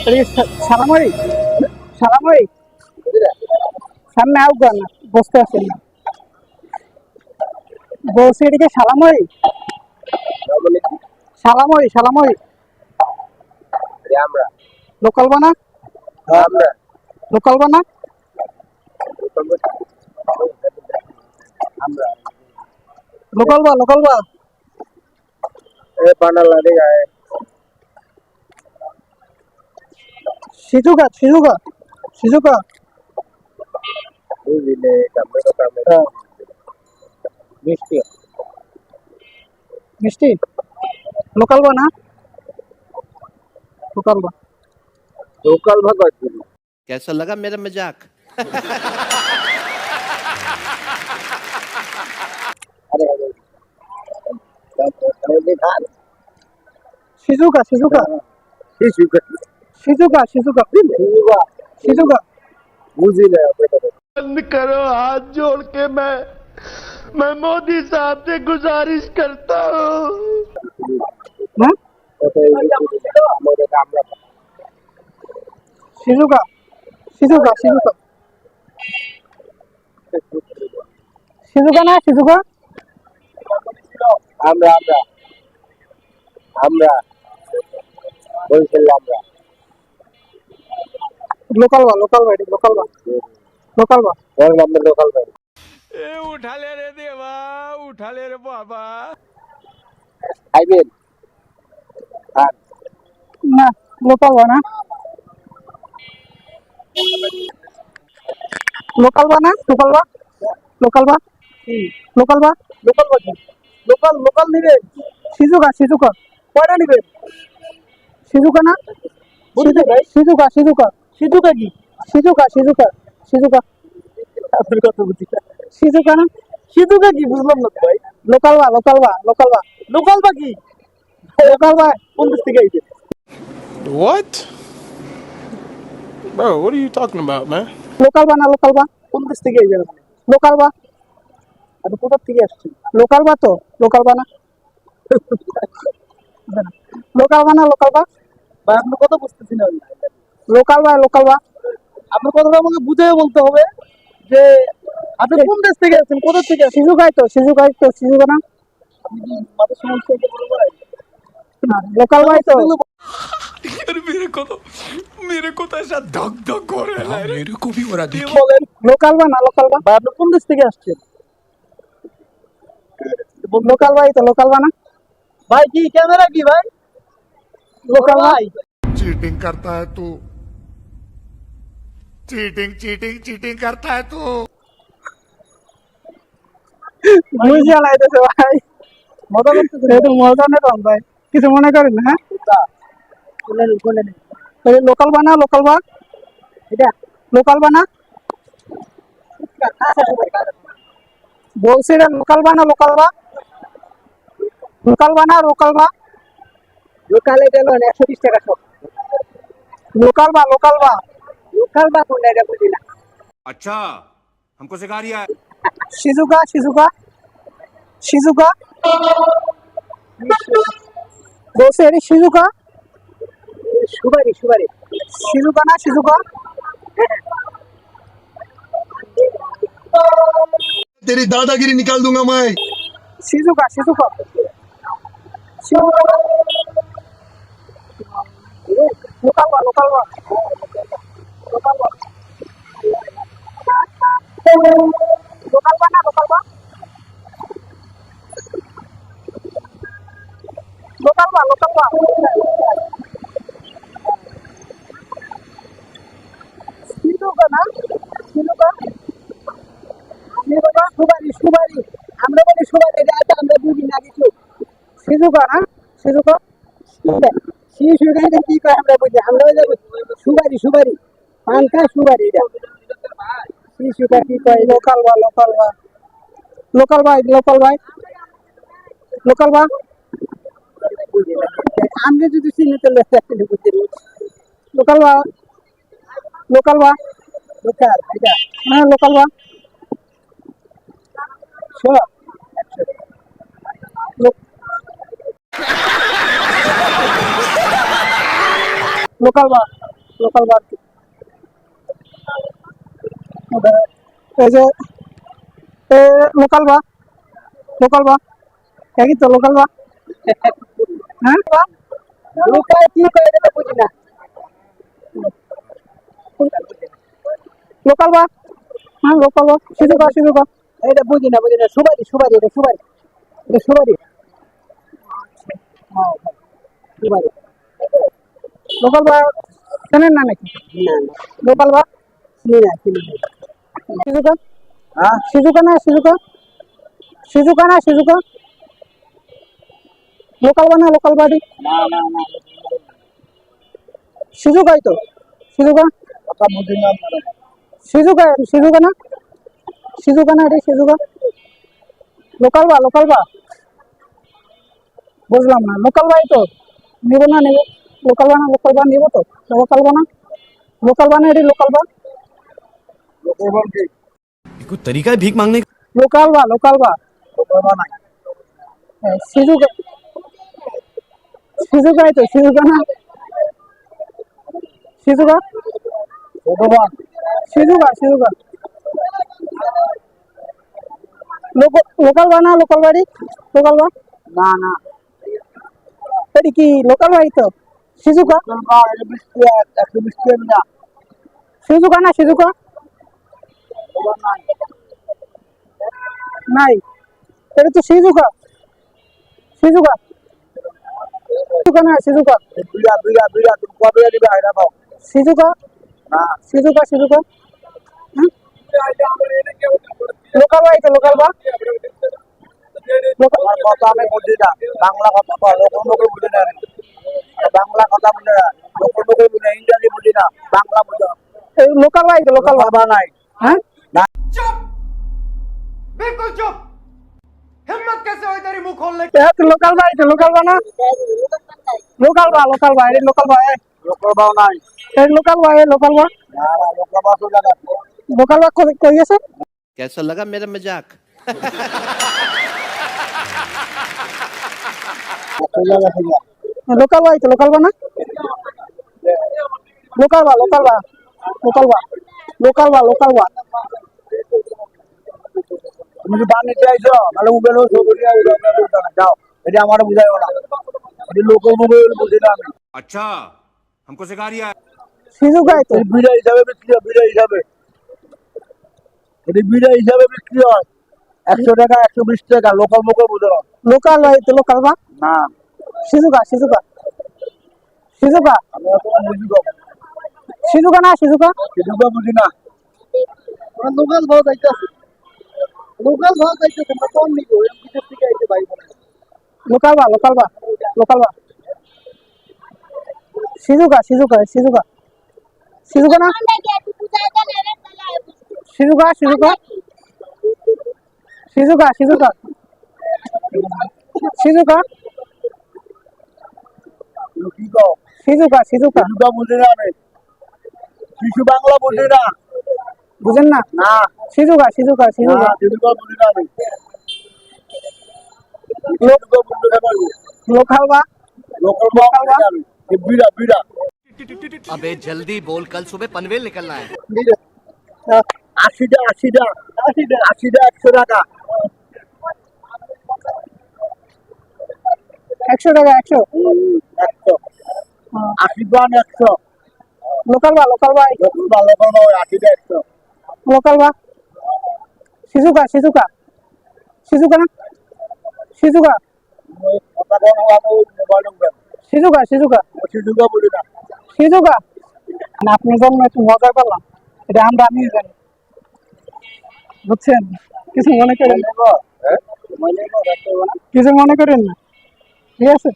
সালামই সালামই সামনে আউ গান বসতে আসেন না বলছি এদিকে সালামই সালামই সালামই আমরা লোকাল বানা আমরা লোকাল বানা আমরা লোকাল বা ए पानाला दे गाय সিজুকা সিজুকা সিজুকা ये दिले कामे तो कामे मिष्टी মিষ্টি লোকাল বা না লোকাল বা लोकल भगत जी कैसा लगा मेरा मजाक अरे अरे खान সিজুকা সিজুকা ये शुगर সিজুকা সিজুকা हुआ সিজুকা मुझे ले बंद करो हाथ जोड़ के मैं मोदी साहब से गुजारिश करता हूँ হ্যাঁ हमारे काम সিজুকা সিজুকা সিজুকা সিজুকা না সিজুকা আমরা আমরা আমরা বলছিলাম আমরা লোকাল বা লোকাল বা লোকাল বা লোকাল বা और नंबर लोकल भाई ए उठा ले रे देवा उठा ले रे बाबा आई मीन हाँ না লোকাল বা না লোকাল বা না লোকাল বা লোকাল বা লোকাল বা लोकल भाई लोकल लोकल नहीं रे সিজুকা সিজুকা कौन नहीं रे সিজুকা না বুঝলি ভাই সিজুকা সিজুকা সিধুকা কি সিজুকা সিজুকা সিজুকা আপনার কথা বুঝি সিজুকা না সিধুকা কি বুঝলাম না ভাই লোকাল বা লোকাল বা লোকাল বা লোকাল বা কি লোকাল বা কোন দেশ থেকে আইছে What? Bro, what are you talking about, man? Local বা না লোকাল বা কোন দেশ থেকে আইছে লোকাল বা আপনি কোথা থেকে আসছেন লোকাল বা তো লোকাল বা না লোকাল বা না লোকাল বা ভাই আপনার কথা বুঝতেছি না আমি। লোকাল বা লোকাল বা আপনার কথাটা আমাকে বুঝে বলতে হবে যে আপনি কোন দেশ থেকে আসছেন কোথা থেকে আসছেন সিজুকাই তো সিজুকা না আপনি কি মাথার সমস্যা হতে পারে ভাই লোকাল বাই তো यार मेरे को तो ऐसा धक धक हो रहा है मेरे को भी हो रहा है বলেন লোকাল বা না লোকাল বা ভাই আপনি কোন দেশ থেকে আসছেন লোকাল বাই তো লোকাল বা না ভাই কি ক্যামেরা কি ভাই লোকাল ভাই चीटिंग करता है तू चीटिंग चीटिंग चीटिंग करता है तू বুঝিয়া লাইতেছে ভাই মজা করতেছেন এটা মজা নেই রং ভাই কিছু মনে করেন না হ্যাঁ কোনে লোকাল বা না লোকাল বা এটা লোকাল বা না বলছি রে লোকাল বা না লোকাল বা লোকাল বা না লোকাল বা লোকাল এটা হলো 120 টাকা সব লোকাল বা লোকাল বা লোকাল বা কোনটা এটা বুঝি না अच्छा हमको सिखा रिया है সিজুকা সিজুকা সিজুকা বলছি এটি সিজুকা সুবারি সুবারি সিজুকা না সিজুকা तेरी दादागिरी निकाल दूंगा मैं সিজুকা সিজুকা লোকাল বা লোকাল বা লোকাল বা লোকাল বা না লোকাল বা লোকাল বা লোকাল বা সিজুকা না সিজুকা সিজুকা সুবারি সুবারি আমরা বলি সুবারি এটা আছে আমরা বুঝি না কিছু সিজুকা না সিজুকা সি সুবারি কি কয় আমরা বুঝি আমরা ওই যে সুবারি সুবারি পানকা সুবারি এটা সি সুবারি কি কয় লোকাল বা লোকাল বা লোকাল বাই লোকাল বাই লোকাল বা বুঝি না আমরা যদি চিনি তাহলে বুঝি লোকাল বা লোকাল বা লোকাল এটা হ্যাঁ লোকাল বা সব লোকাল বা লোকাল বা কি? এই যে লোকাল বা একই তো লোকাল বা হ্যাঁ লোকাল কি করে এটা বুঝি না। লোকাল বা হ্যাঁ লোকাল বা সিজুকা এটা বুঝি না সুপারি এটা সুপারি হ্যাঁ সুপারি লোকাল বা চেনেন না নাকি? না লোকাল বা চিনি না সিজুকা হ্যাঁ সিজুকা লোকাল বা না লোকাল বাড়ি না সিজুকাই তো সিজুকা কথা বুঝি না সিজুকা না এটা সিজুকা লোকাল বা বুঝলাম না লোকাল বাই তো নিব না লোকাল বা নিব তো লোকাল বা না এটা লোকাল বা कुछ तरीका है भीख मांगने का? লোকাল বা নাই সিজুকাই তো সিজুকা না সিজুকা লোকাল বা না লোকাল বাড়ি লোকাল বা না এটি কি লোকাল বাড়ি তো সিজুকা বৃষ্টি না সিজুকা নাই এটা তো সিজুকা না সিজুকা বিড়া তুমি কবে দিবে আইরা পাও সিজুকা না হ্যাঁ? লোকাল বাড়ি তো লোকাল বা তোমার কথা আমি বুঝি না বাংলা কথা কও লোকের বুঝি না বাংলা কথা বুঝি না লোকের বুঝি না ইংরেজি বুঝি না বাংলা বুঝি না লোকাল বাড়ি তো লোকাল বা বাবা নাই হ্যাঁ चुप बिल्कुल चुप हिम्मत कैसे हुई तेरी मुंह खोलने এটা তো লোকাল বাড়ি তো লোকাল বা না লোকাল বা এটা লোকাল বা লোকের বাও নাই লোকাল বা না লোকের বাও তো জায়গা লোকাল বা কই গেছে कैसा लगा मेरा मजाक? লোকাল বাড়ি তো লোকাল বা না লোকাল বা তুমি কি বানিয়ে চাইছো তাহলে মোবাইল যাও এটা আমার বুঝাইও না এটা লোকের মোবাইল বুঝি না আমি अच्छा हमको सिखा रिया है। সিজুকাই তো বিড়া হিসাবে বিক্রি হয় বিড়া হিসাবে বিক্রি হয় 100 টাকা 120 টাকা লোকাল মুখে বুঝো না লোকাল বাড়ি তো লোকাল বা না সিজুকা আমি তোমার বুঝি কম না সেটুকু বুঝি না লোকাল ভাও যাইতেছে না কম নিবো বিদেশ থেকে আইতে ভাই লোকাল বা সিজুকা না সিজুকা কি কও সিজুকা বুঝি না আমি শিশু বাংলা বুঝি না বুঝেন না না সিজুকা সেটুকু বুঝি না আমি বুঝতে পারবো লোকাল বা লোকাল ভাও বুঝি না আমি বিড়া अबे जल्दी बोल, कल सुबह पनवेल निकलना है। 80 100 টাকা 100 টাকা 100 80 পান 100 লোকাল বা লোকাল ভাও 80 টাকা 100 লোকাল বা সিজুকা না সিজুকা কথা কোন আমি মোবাইল নম্বর সেটুকু বুঝি না সিজুকা না আপনার জন্য একটু মজা করলাম এটা আমি জানি বুঝছেন কিছু মনে করেন না ঠিক আছে